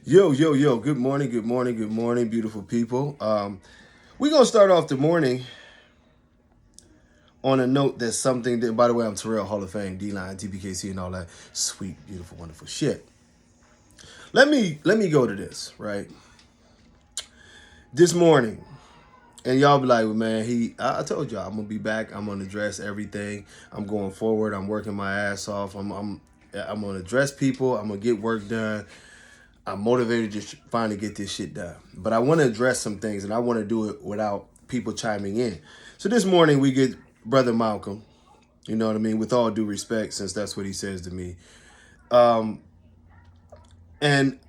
Yo. Good morning, beautiful people. We're going to start off the morning on a note that's something that, by the way, I'm Terrell, Hall of Fame, D-Line, TBKC, and all that sweet, beautiful, wonderful shit. Let me go to this, right? This morning, and y'all be like, well, man, I told y'all, I'm going to be back. I'm going to address everything. I'm going forward. I'm working my ass off. I'm going to address people. I'm going to get work done. I'm motivated to finally get this shit done. But I want to address some things, and I want to do it without people chiming in. So this morning we get Brotha Malcom, you know what I mean, with all due respect, since that's what he says to me. And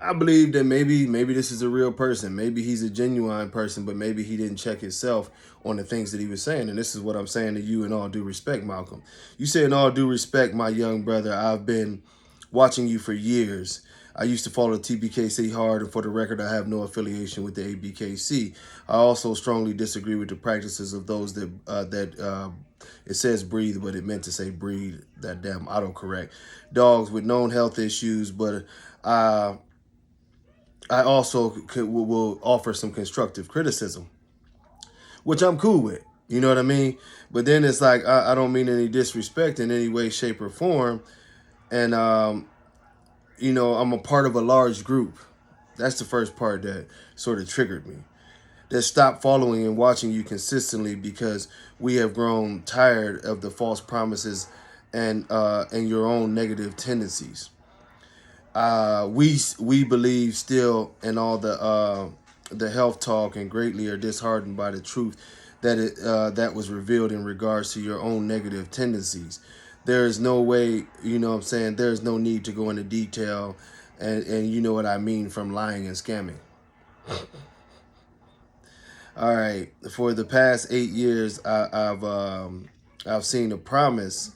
I believe that maybe this is a real person. Maybe he's a genuine person, but maybe he didn't check himself on the things that he was saying. And this is what I'm saying to you in all due respect, Malcolm. You say in all due respect, my young brother, I've been watching you for years. I used to follow TBKC hard, and for the record, I have no affiliation with the ABKC. I also strongly disagree with the practices of those that it says breathe, but it meant to say breed. That damn autocorrect. Dogs with known health issues, but I also will offer some constructive criticism, which I'm cool with. You know what I mean? But then it's like I don't mean any disrespect in any way, shape, or form, and I'm a part of a large group. That's the first part that sort of triggered me. That stopped following and watching you consistently because we have grown tired of the false promises and your own negative tendencies. We believe still in all the health talk and greatly are disheartened by the truth that was revealed in regards to your own negative tendencies. There is no way, you know what I'm saying, there's no need to go into detail, and you know what I mean from lying and scamming. All right, for the past 8 years, I've seen a promise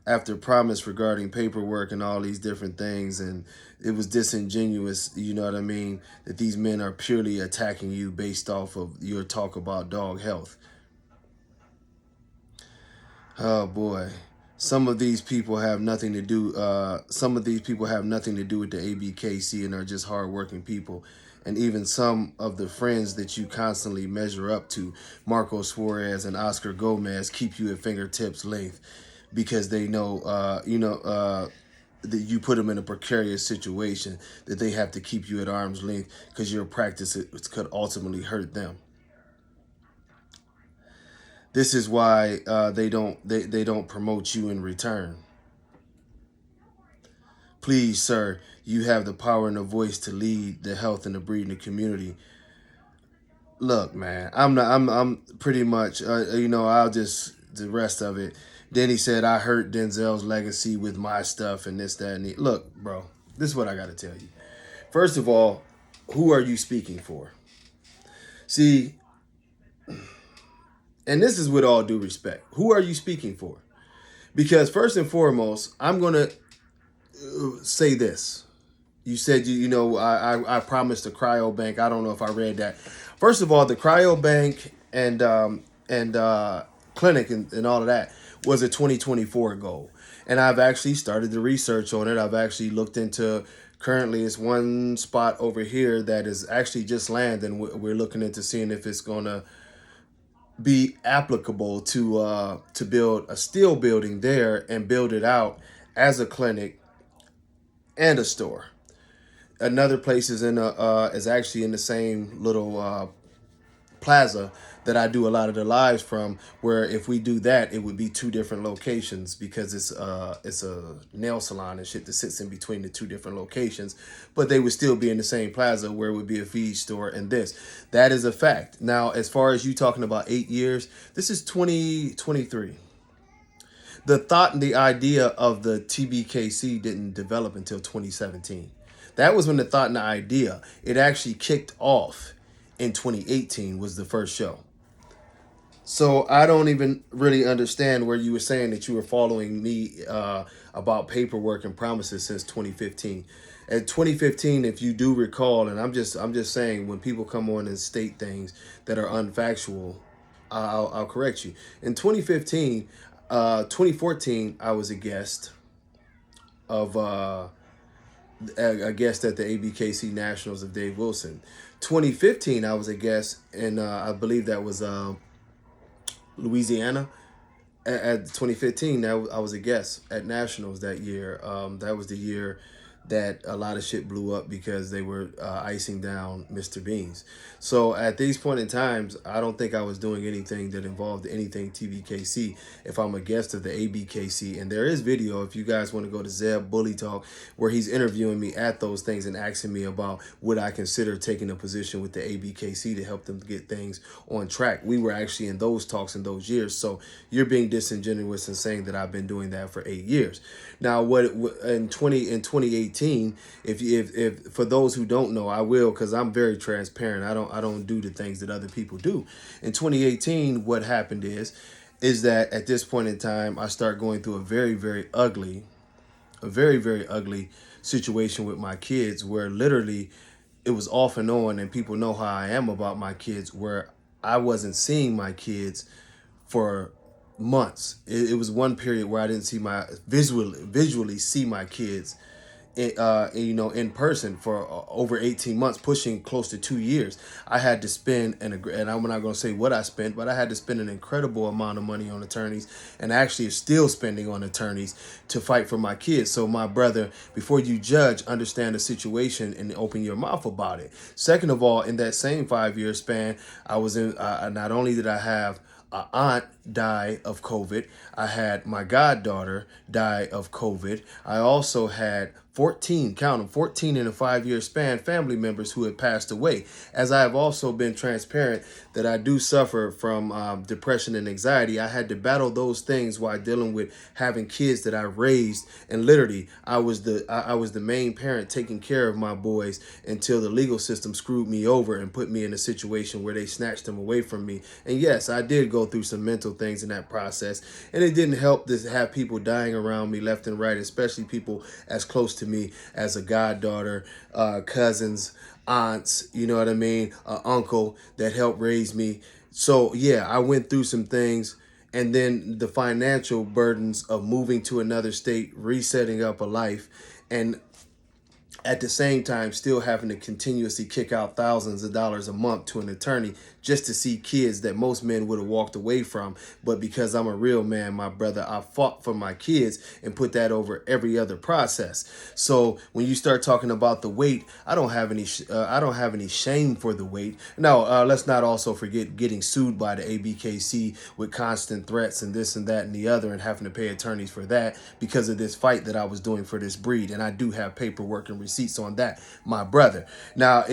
after promise regarding paperwork and all these different things, and it was disingenuous, you know what I mean, that these men are purely attacking you based off of your talk about dog health. Oh boy. Some of these people have nothing to do with the ABKC and are just hardworking people. And even some of the friends that you constantly measure up to, Marco Suarez and Oscar Gomez, keep you at fingertips length because they know, that you put them in a precarious situation, that they have to keep you at arm's length because your practice could ultimately hurt them. This is why they don't promote you in return. Please, sir, you have the power and the voice to lead the health and the breeding community. Look, man, I'm pretty much, I'll just, the rest of it. Then he said, I hurt Denzel's legacy with my stuff and this, that, and the. Look, bro, this is what I got to tell you. First of all, who are you speaking for? See, and this is with all due respect. Who are you speaking for? Because first and foremost, I'm going to say this. You said, I promised a cryo bank. I don't know if I read that. First of all, the cryo bank and clinic and all of that was a 2024 goal. And I've actually started the research on it. I've actually looked into, currently it's one spot over here that is actually just land, and we're looking into seeing if it's going to be applicable to build a steel building there and build it out as a clinic and a store. Another place is actually in the same little plaza that I do a lot of the lives from, where if we do that, it would be two different locations because it's a nail salon and shit that sits in between the two different locations, but they would still be in the same plaza where it would be a feed store and this. That is a fact. Now, as far as you talking about 8 years, this is 2023. The thought and the idea of the TBKC didn't develop until 2017. That was when the thought and the idea, it actually kicked off in 2018 was the first show. So I don't even really understand where you were saying that you were following me about paperwork and promises since 2015. At 2015, if you do recall, and I'm just saying, when people come on and state things that are unfactual, I'll correct you. In 2014, I was a guest of a guest at the ABKC Nationals of Dave Wilson. 2015, I was a guest, and I believe that was Louisiana. At 2015, I was a guest at Nationals that year. That was the year that a lot of shit blew up because they were icing down Mr. Beans. So at these point in times, I don't think I was doing anything that involved anything TBKC if I'm a guest of the ABKC. And there is video if you guys want to go to Zeb Bully Talk where he's interviewing me at those things and asking me about would I consider taking a position with the ABKC to help them get things on track. We were actually in those talks in those years. So you're being disingenuous in saying that I've been doing that for 8 years. Now, what in 2018, if for those who don't know, I will, because I'm very transparent. I don't do the things that other people do. In 2018, what happened is that at this point in time, I start going through a very, very ugly situation with my kids, where literally it was off and on, and people know how I am about my kids, where I wasn't seeing my kids for months. It was one period where I didn't see my visually see my kids in person for over 18 months, pushing close to 2 years. I had to spend, and I'm not going to say what I spent, but I had to spend an incredible amount of money on attorneys, and actually is still spending on attorneys to fight for my kids. So my brother, before you judge, understand the situation and open your mouth about it. Second of all, in that same 5-year span, I was in, not only did I have an aunt die of COVID, I had my goddaughter die of COVID. I also had 14, count them, 14 in a 5-year span, family members who had passed away. As I have also been transparent that I do suffer from depression and anxiety, I had to battle those things while dealing with having kids that I raised. And literally, I was the main parent taking care of my boys until the legal system screwed me over and put me in a situation where they snatched them away from me. And yes, I did go through some mental things in that process, and it didn't help to have people dying around me left and right, especially people as close to me as a goddaughter, cousins, aunts, you know what I mean, uncle that helped raise me. So yeah, I went through some things, and then the financial burdens of moving to another state, resetting up a life, and at the same time still having to continuously kick out thousands of dollars a month to an attorney just to see kids that most men would have walked away from. But because I'm a real man, my brother, I fought for my kids and put that over every other process. So when you start talking about the weight, I don't have any shame for the weight. No, let's not also forget getting sued by the ABKC with constant threats and this and that and the other, and having to pay attorneys for that because of this fight that I was doing for this breed. And I do have paperwork and receipts on that, my brother. Now,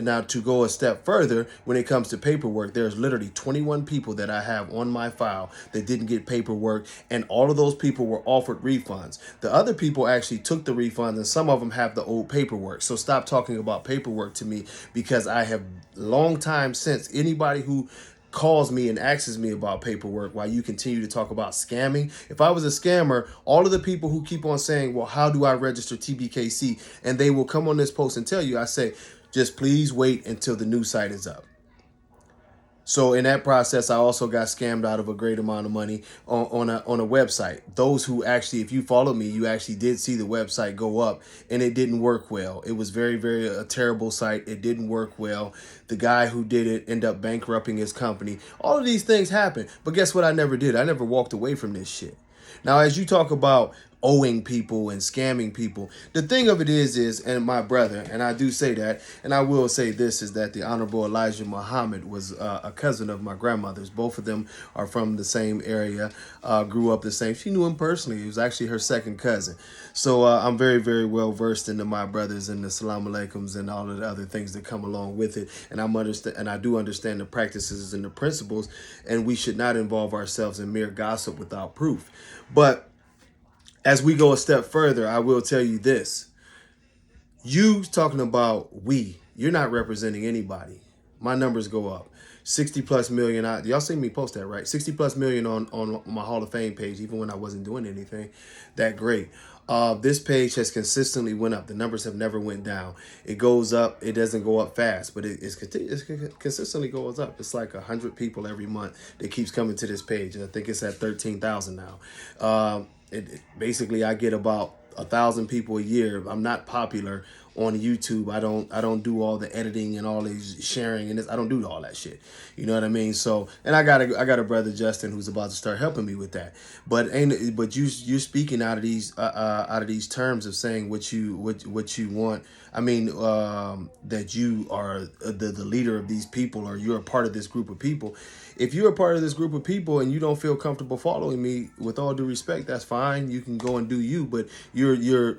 now to go a step further, when it comes to paperwork, there's literally 21 people that I have on my file that didn't get paperwork, and all of those people were offered refunds. The other people actually took the refunds, and some of them have the old paperwork. So stop talking about paperwork to me, because I have long time since anybody who calls me and asks me about paperwork while you continue to talk about scamming. If I was a scammer, all of the people who keep on saying, well, how do I register TBKC? And they will come on this post and tell you, I say, just please wait until the new site is up. So in that process, I also got scammed out of a great amount of money on a website. Those who actually, if you followed me, you actually did see the website go up, and it didn't work well. It was very, very a terrible site. It didn't work well. The guy who did it ended up bankrupting his company. All of these things happen. But guess what I never did? I never walked away from this shit. Now, as you talk about owing people and scamming people, the thing of it is, and my brother, and I do say that, and I will say this, is that the Honorable Elijah Muhammad was a cousin of my grandmother's. Both of them are from the same area, grew up the same. She knew him personally. He was actually her second cousin. So I'm very, very well versed into my brothers and the Salam Aleikums and all of the other things that come along with it. And I do understand the practices and the principles, and we should not involve ourselves in mere gossip without proof. But as we go a step further, I will tell you this. You talking about you're not representing anybody. My numbers go up. 60 plus million. Y'all see me post that, right? 60 plus million on my Hall of Fame page, even when I wasn't doing anything that great. This page has consistently went up. The numbers have never went down. It goes up. It doesn't go up fast, but it consistently goes up. It's like 100 people every month that keeps coming to this page. And I think it's at 13,000 now. Basically, I get about 1,000 people a year. I'm not popular on YouTube. I don't do all the editing and all these sharing and this. I don't do all that shit. You know what I mean? So, and I got a brother Justin who's about to start helping me with that. But you're speaking out of these terms of saying what you want. I mean, that you are the leader of these people, or you're a part of this group of people. If you're a part of this group of people and you don't feel comfortable following me, with all due respect, that's fine. You can go and do you, but you're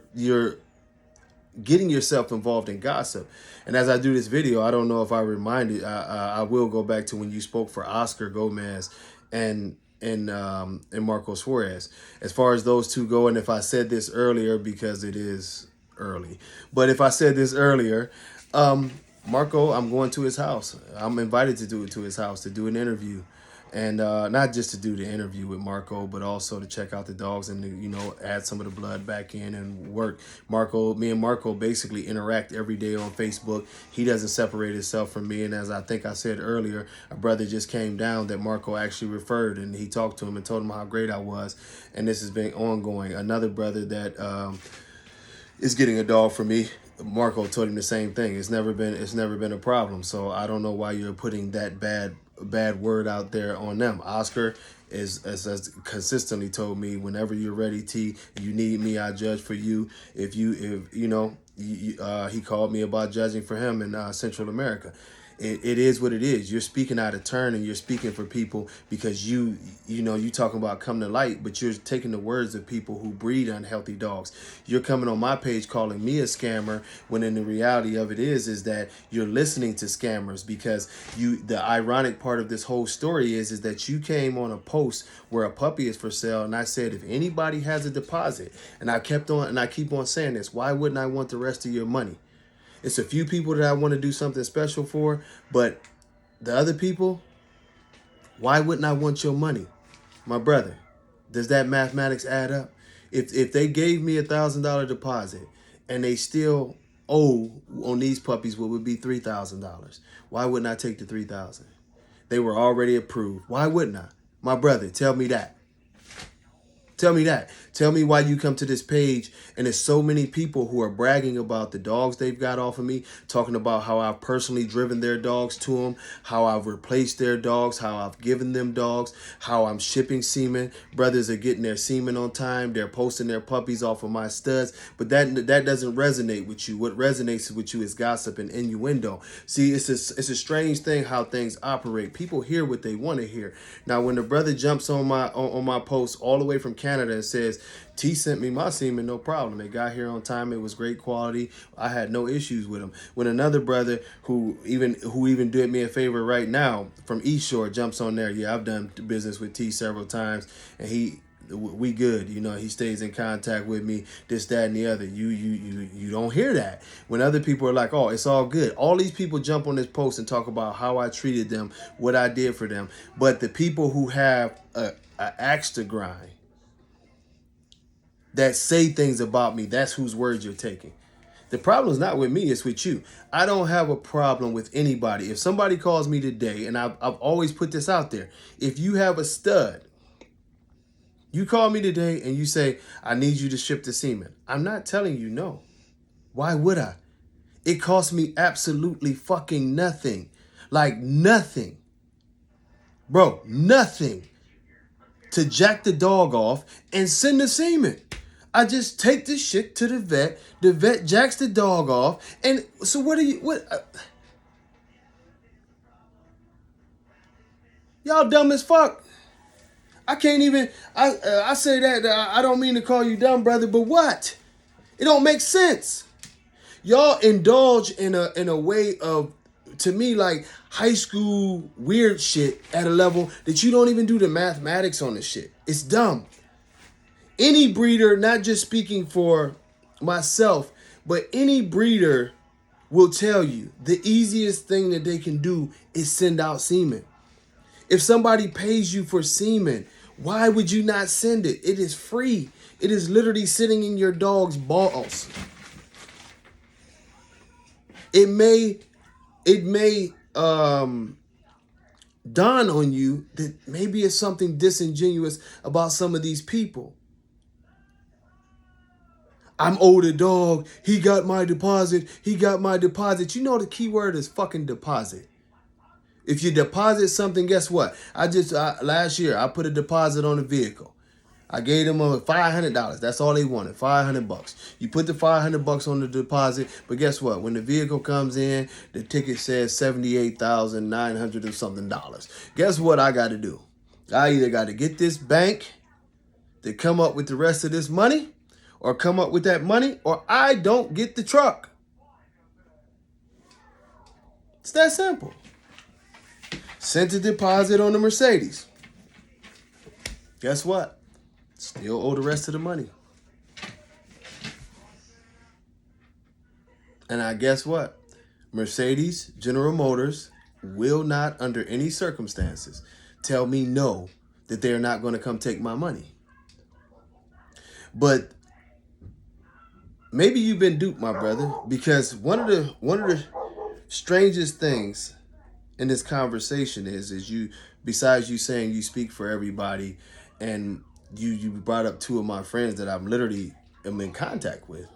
getting yourself involved in gossip. And as I do this video, I don't know if I reminded, I will go back to when you spoke for Oscar Gomez and Marco Suarez. As far as those two go, and if I said this earlier, because it is early, but if I said this earlier, Marco, I'm going to his house. I'm invited to his house to do an interview. And not just to do the interview with Marco, but also to check out the dogs and to, you know, add some of the blood back in and work. Me and Marco basically interact every day on Facebook. He doesn't separate himself from me. And as I think I said earlier, a brother just came down that Marco actually referred, and he talked to him and told him how great I was. And this has been ongoing. Another brother that is getting a dog from me, Marco told him the same thing. It's never been a problem. So I don't know why you're putting that bad word out there on them. Oscar has consistently told me, whenever you're ready, T, you need me, I judge for you. If you know, he called me about judging for him in Central America. It is what it is. You're speaking out of turn, and you're speaking for people because you talking about come to light, but you're taking the words of people who breed unhealthy dogs. You're coming on my page calling me a scammer, when in the reality of it is that you're listening to scammers, because the ironic part of this whole story is that you came on a post where a puppy is for sale, and I said, if anybody has a deposit, and I keep on saying this, why wouldn't I want the rest of your money? It's a few people that I want to do something special for, but the other people, why wouldn't I want your money? My brother, does that mathematics add up? If they gave me $1,000 deposit and they still owe on these puppies what would be $3,000, why wouldn't I take the $3,000? They were already approved. Why wouldn't I? My brother, tell me that. Tell me that. Tell me why you come to this page and there's so many people who are bragging about the dogs they've got off of me, talking about how I've personally driven their dogs to them, how I've replaced their dogs, how I've given them dogs, how I'm shipping semen. Brothers are getting their semen on time. They're posting their puppies off of my studs. But that doesn't resonate with you. What resonates with you is gossip and innuendo. See, it's a strange thing how things operate. People hear what they want to hear. Now, when the brother jumps on my post all the way from Canada and says, T sent me my semen, no problem. It got here on time. It was great quality. I had no issues with him. When another brother who even did me a favor right now from East Shore jumps on there, yeah, I've done business with T several times, and we good. You know, he stays in contact with me, this, that, and the other. You don't hear that. When other people are like, oh, it's all good. All these people jump on this post and talk about how I treated them, what I did for them. But the people who have a axe to grind, that say things about me, that's whose words you're taking. The problem is not with me, it's with you. I don't have a problem with anybody. If somebody calls me today, and I've always put this out there, if you have a stud, you call me today and you say, I need you to ship the semen. I'm not telling you no. Why would I? It costs me absolutely fucking nothing. Like nothing. Bro, nothing. To jack the dog off and send the semen. I just take this shit to the vet jacks the dog off, and so what y'all dumb as fuck. I can't even, I say that, I don't mean to call you dumb, brother, but what? It don't make sense. Y'all indulge in a way of, to me, like high school weird shit at a level that you don't even do the mathematics on this shit. It's dumb. Any breeder, not just speaking for myself, but any breeder will tell you the easiest thing that they can do is send out semen. If somebody pays you for semen, why would you not send it? It is free. It is literally sitting in your dog's balls. It may dawn on you that maybe it's something disingenuous about some of these people. I'm owed a dog. He got my deposit. He got my deposit. You know the key word is fucking deposit. If you deposit something, guess what? Last year, I put a deposit on a vehicle. I gave them $500. That's all they wanted, $500. You put the $500 on the deposit, but guess what? When the vehicle comes in, the ticket says $78,900 or something dollars. Guess what I got to do? I either got to get this bank to come up with the rest of this money, or come up with that money, or I don't get the truck. It's that simple. Sent a deposit on the Mercedes. Guess what? Still owe the rest of the money. And I guess what? Mercedes, General Motors will not, under any circumstances, tell me no, that they're not going to come take my money. But maybe you've been duped, my brother, because one of the strangest things in this conversation is you, besides you saying you speak for everybody, and you brought up two of my friends that I'm literally am in contact with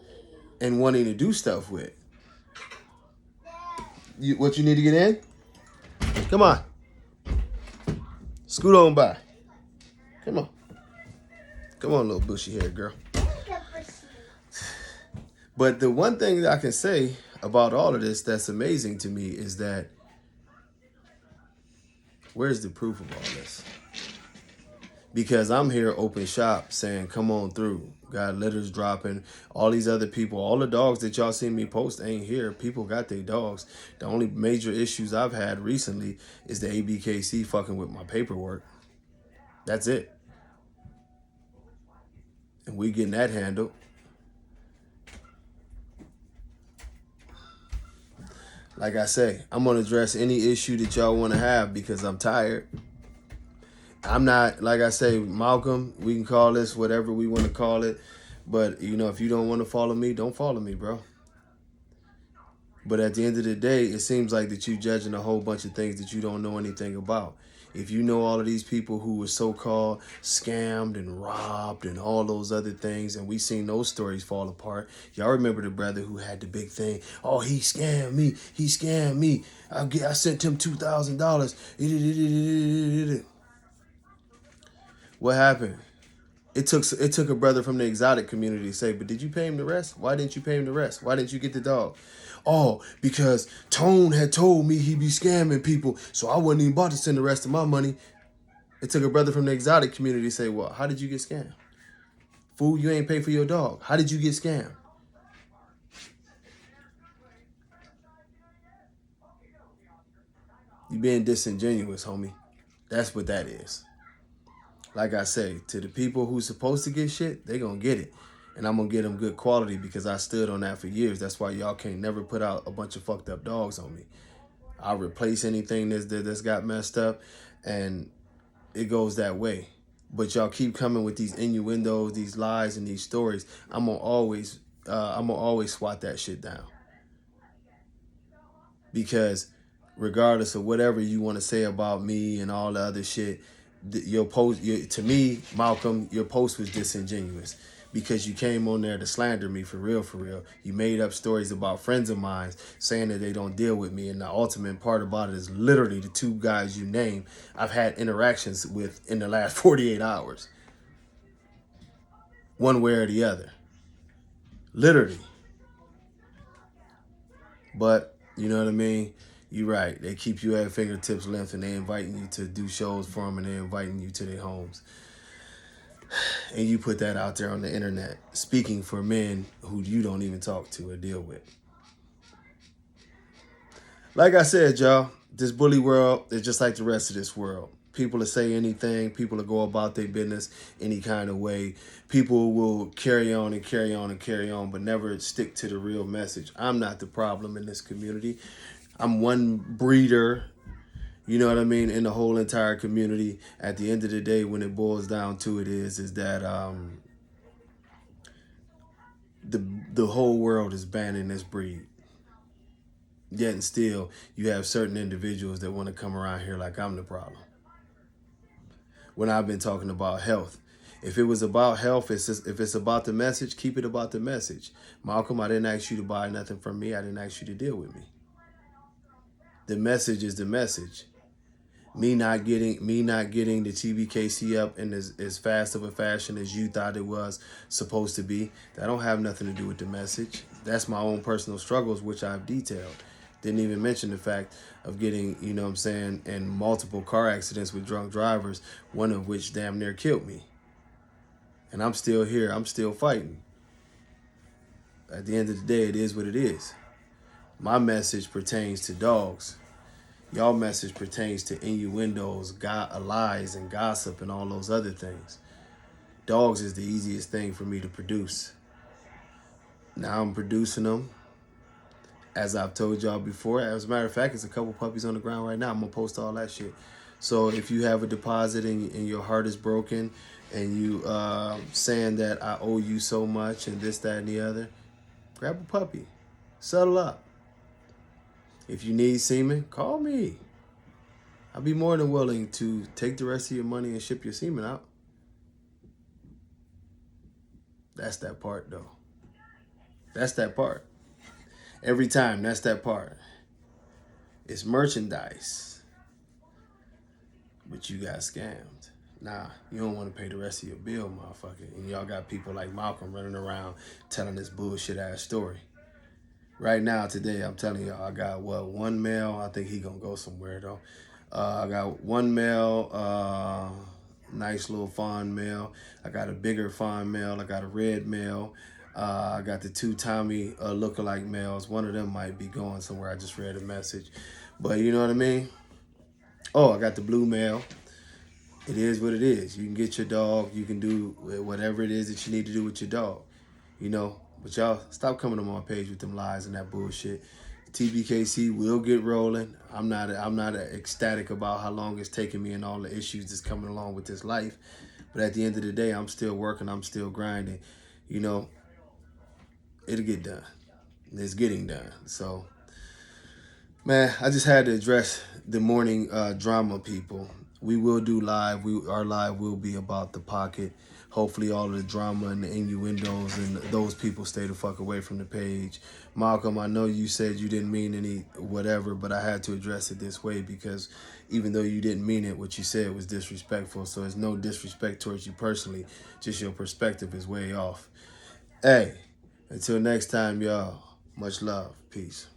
and wanting to do stuff with. What you need to get in? Come on. Scoot on by. Come on. Come on, little bushy haired girl. But the one thing that I can say about all of this that's amazing to me is that where's the proof of all this? Because I'm here open shop saying, come on through. Got litters dropping. All these other people, all the dogs that y'all seen me post ain't here. People got their dogs. The only major issues I've had recently is the TBKC fucking with my paperwork. That's it. And we getting that handled. Like I say, I'm going to address any issue that y'all want to have because I'm tired. I'm not, like I say, Malcolm, we can call this whatever we want to call it. But, you know, if you don't want to follow me, don't follow me, bro. But at the end of the day, it seems like that you judging a whole bunch of things that you don't know anything about. If you know all of these people who were so-called scammed and robbed and all those other things, and we seen those stories fall apart. Y'all remember the brother who had the big thing. Oh, he scammed me. He scammed me. I sent him $2,000. What happened? It took a brother from the exotic community to say, but did you pay him the rest? Why didn't you pay him the rest? Why didn't you get the dog? Oh, because Tone had told me he'd be scamming people, so I wasn't even about to send the rest of my money. It took a brother from the exotic community to say, well, how did you get scammed? Fool, you ain't pay for your dog. How did you get scammed? You being disingenuous, homie. That's what that is. Like I say, to the people who's supposed to get shit, they gonna get it. And I'm gonna get them good quality because I stood on that for years. That's why y'all can't never put out a bunch of fucked up dogs on me. I'll replace anything that's got messed up, and it goes that way. But y'all keep coming with these innuendos, these lies, and these stories. I'm gonna always swat that shit down. Because regardless of whatever you want to say about me and all the other shit, your post, to me, Malcolm, your post was disingenuous because you came on there to slander me for real, for real. You made up stories about friends of mine saying that they don't deal with me. And the ultimate part about it is literally the two guys you named I've had interactions with in the last 48 hours. One way or the other. Literally. But, you know what I mean? You're right. They keep you at fingertips length and they inviting you to do shows for them and they're inviting you to their homes. And you put that out there on the internet, speaking for men who you don't even talk to or deal with. Like I said, y'all, this bully world is just like the rest of this world. People will say anything. People will go about their business any kind of way. People will carry on and carry on and carry on, but never stick to the real message. I'm not the problem in this community. I'm one breeder, you know what I mean, in the whole entire community. At the end of the day, when it boils down to it is that the whole world is banning this breed. Yet and still, you have certain individuals that want to come around here like I'm the problem. When I've been talking about health, If it was about health, if it's about the message, keep it about the message. Malcolm, I didn't ask you to buy nothing from me. I didn't ask you to deal with me. The message is the message. Me not getting the TBKC up in as fast of a fashion as you thought it was supposed to be, that don't have nothing to do with the message. That's my own personal struggles, which I've detailed. Didn't even mention the fact of getting, you know what I'm saying, in multiple car accidents with drunk drivers, one of which damn near killed me. And I'm still here. I'm still fighting. At the end of the day, it is what it is. My message pertains to dogs. Y'all message pertains to innuendos, lies, and gossip, and all those other things. Dogs is the easiest thing for me to produce. Now I'm producing them. As I've told y'all before, as a matter of fact, it's a couple puppies on the ground right now. I'm going to post all that shit. So if you have a deposit and your heart is broken and you saying that I owe you so much and this, that, and the other, grab a puppy. Settle up. If you need semen, call me. I'll be more than willing to take the rest of your money and ship your semen out. That's that part, though. That's that part. Every time, that's that part. It's merchandise. But you got scammed. Nah, you don't want to pay the rest of your bill, motherfucker. And y'all got people like Malcolm running around telling this bullshit-ass story. Right now, today, I'm telling y'all, I got, one male. I think he gonna go somewhere, though. I got one male, nice little fawn male. I got a bigger fawn male. I got a red male. I got the two Tommy lookalike males. One of them might be going somewhere. I just read a message. But you know what I mean? Oh, I got the blue male. It is what it is. You can get your dog. You can do whatever it is that you need to do with your dog. You know? But y'all, stop coming on my page with them lies and that bullshit. TBKC will get rolling. I'm not ecstatic about how long it's taking me and all the issues that's coming along with this life. But at the end of the day, I'm still working. I'm still grinding. You know, it'll get done. It's getting done. So, man, I just had to address the morning drama people. We will do live. Our live will be about the pocket. Hopefully all of the drama and the innuendos and those people stay the fuck away from the page. Malcolm, I know you said you didn't mean any whatever, but I had to address it this way because even though you didn't mean it, what you said was disrespectful. So it's no disrespect towards you personally. Just your perspective is way off. Hey, until next time, y'all. Much love. Peace.